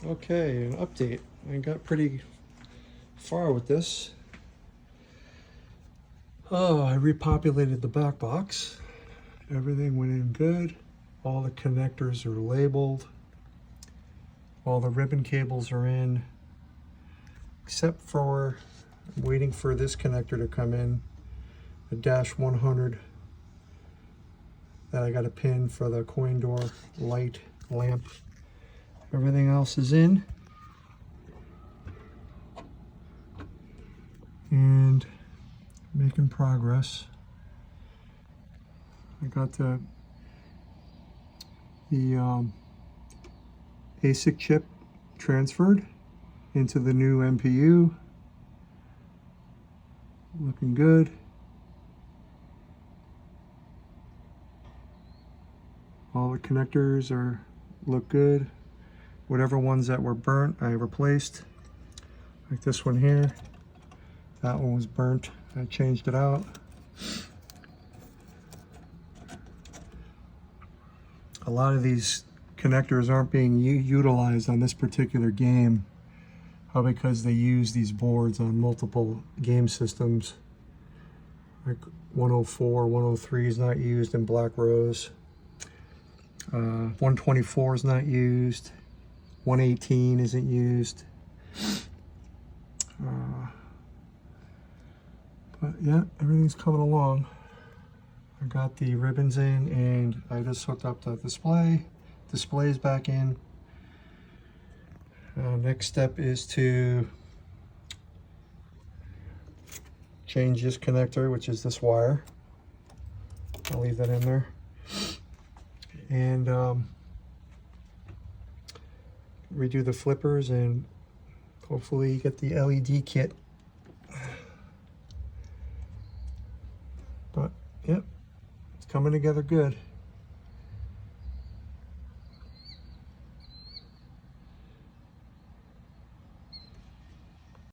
Okay, an update. I got pretty far with this. Oh, I repopulated the back box. Everything went in good. All the connectors are labeled. All the ribbon cables are in, except for I'm waiting for this connector to come in, the dash 100 that I got a pin for the coin door light lamp. Everything else is in. And making progress. I got the ASIC chip transferred into the new MPU. Looking good. All the connectors look good. Whatever ones that were burnt, I replaced. Like this one here. That one was burnt. I changed it out. A lot of these connectors aren't being utilized on this particular game, because they use these boards on multiple game systems. Like 104, 103 is not used in Black Rose. 124 is not used. 118 isn't used. But yeah, everything's coming along. I got the ribbons in and I just hooked up the display. Display's back in. Next step is to change this connector, which is this wire. I'll leave that in there. And redo the flippers and hopefully get the LED kit. But yep, it's coming together good.